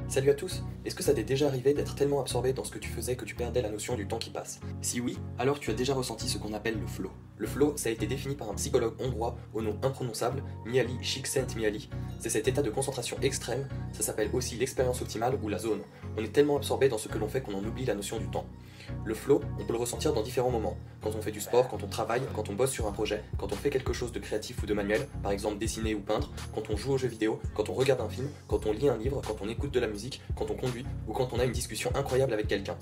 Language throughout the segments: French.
Salut à tous. Est-ce que ça t'est déjà arrivé d'être tellement absorbé dans ce que tu faisais que tu perdais la notion du temps qui passe? Si oui, alors tu as déjà ressenti ce qu'on appelle le flow. Le flow, ça a été défini par un psychologue hongrois au nom imprononçable, Mihaly Csikszentmihalyi. C'est cet état de concentration extrême, ça s'appelle aussi l'expérience optimale ou la zone. On est tellement absorbé dans ce que l'on fait qu'on en oublie la notion du temps. Le flow, on peut le ressentir dans différents moments. Quand on fait du sport, quand on travaille, quand on bosse sur un projet, quand on fait quelque chose de créatif ou de manuel, par exemple dessiner ou peindre, quand on joue aux jeux vidéo, quand on regarde un film, quand on lit un livre, quand on écoute de la musique, quand on conduit ou quand on a une discussion incroyable avec quelqu'un.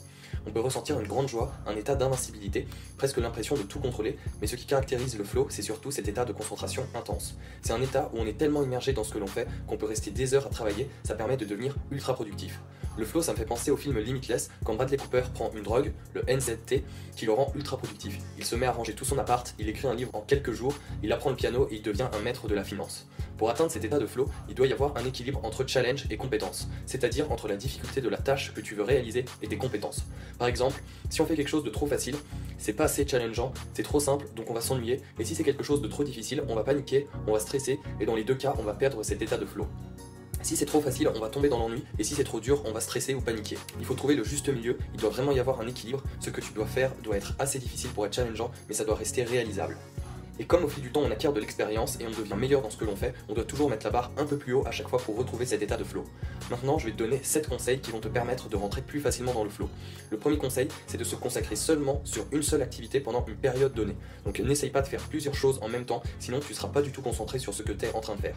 On peut ressentir une grande joie, un état d'invincibilité, presque l'impression de tout contrôler, mais ce qui caractérise le flow, c'est surtout cet état de concentration intense. C'est un état où on est tellement immergé dans ce que l'on fait qu'on peut rester des heures à travailler, ça permet de devenir ultra productif. Le flow, ça me fait penser au film Limitless, quand Bradley Cooper prend une drogue, le NZT, qui le rend ultra productif. Il se met à ranger tout son appart, il écrit un livre en quelques jours, il apprend le piano et il devient un maître de la finance. Pour atteindre cet état de flow, il doit y avoir un équilibre entre challenge et compétence, c'est-à-dire entre la difficulté de la tâche que tu veux réaliser et tes compétences. Par exemple, si on fait quelque chose de trop facile, c'est pas assez challengeant, c'est trop simple, donc on va s'ennuyer, et si c'est quelque chose de trop difficile, on va paniquer, on va stresser, et dans les deux cas, on va perdre cet état de flow. Si c'est trop facile, on va tomber dans l'ennui, et si c'est trop dur, on va stresser ou paniquer. Il faut trouver le juste milieu, il doit vraiment y avoir un équilibre, ce que tu dois faire doit être assez difficile pour être challengeant, mais ça doit rester réalisable. Et comme au fil du temps on acquiert de l'expérience et on devient meilleur dans ce que l'on fait, on doit toujours mettre la barre un peu plus haut à chaque fois pour retrouver cet état de flow. Maintenant je vais te donner 7 conseils qui vont te permettre de rentrer plus facilement dans le flow. Le premier conseil, c'est de se consacrer seulement sur une seule activité pendant une période donnée. Donc n'essaye pas de faire plusieurs choses en même temps, sinon tu ne seras pas du tout concentré sur ce que tu es en train de faire.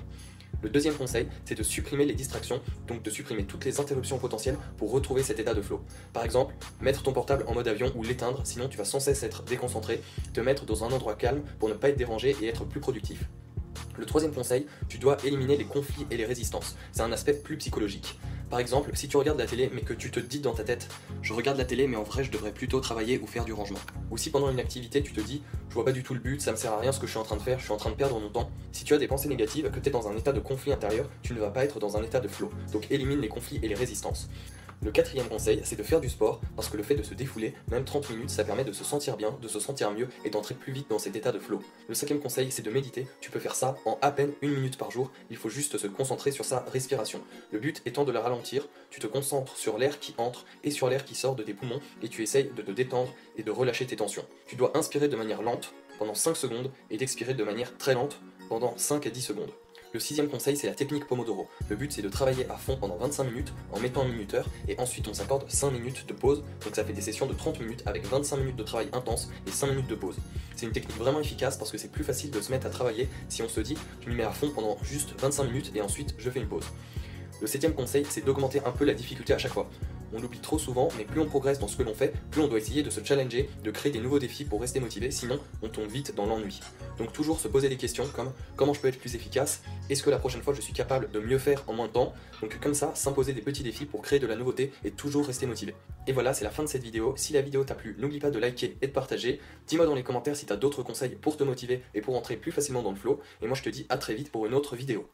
Le deuxième conseil, c'est de supprimer les distractions, donc de supprimer toutes les interruptions potentielles pour retrouver cet état de flow. Par exemple, mettre ton portable en mode avion ou l'éteindre, sinon tu vas sans cesse être déconcentré, te mettre dans un endroit calme pour ne pas être dérangé et être plus productif. Le troisième conseil, tu dois éliminer les conflits et les résistances. C'est un aspect plus psychologique. Par exemple, si tu regardes la télé mais que tu te dis dans ta tête « je regarde la télé mais en vrai je devrais plutôt travailler ou faire du rangement ». Ou si pendant une activité tu te dis « je vois pas du tout le but, ça me sert à rien ce que je suis en train de faire, je suis en train de perdre mon temps ». Si tu as des pensées négatives, que tu es dans un état de conflit intérieur, tu ne vas pas être dans un état de flow. Donc élimine les conflits et les résistances. Le quatrième conseil, c'est de faire du sport, parce que le fait de se défouler, même 30 minutes, ça permet de se sentir bien, de se sentir mieux et d'entrer plus vite dans cet état de flow. Le cinquième conseil, c'est de méditer. Tu peux faire ça en à peine 1 minute par jour, il faut juste se concentrer sur sa respiration. Le but étant de la ralentir, tu te concentres sur l'air qui entre et sur l'air qui sort de tes poumons et tu essayes de te détendre et de relâcher tes tensions. Tu dois inspirer de manière lente pendant 5 secondes et d'expirer de manière très lente pendant 5 à 10 secondes. Le sixième conseil, c'est la technique Pomodoro. Le but, c'est de travailler à fond pendant 25 minutes en mettant un minuteur et ensuite on s'accorde 5 minutes de pause. Donc ça fait des sessions de 30 minutes avec 25 minutes de travail intense et 5 minutes de pause. C'est une technique vraiment efficace parce que c'est plus facile de se mettre à travailler si on se dit je m'y mets à fond pendant juste 25 minutes et ensuite je fais une pause. Le septième conseil, c'est d'augmenter un peu la difficulté à chaque fois. On l'oublie trop souvent, mais plus on progresse dans ce que l'on fait, plus on doit essayer de se challenger, de créer des nouveaux défis pour rester motivé, sinon on tombe vite dans l'ennui. Donc toujours se poser des questions comme comment je peux être plus efficace, est-ce que la prochaine fois je suis capable de mieux faire en moins de temps, donc comme ça, s'imposer des petits défis pour créer de la nouveauté et toujours rester motivé. Et voilà, c'est la fin de cette vidéo. Si la vidéo t'a plu, n'oublie pas de liker et de partager. Dis-moi dans les commentaires si t'as d'autres conseils pour te motiver et pour entrer plus facilement dans le flow, et moi je te dis à très vite pour une autre vidéo.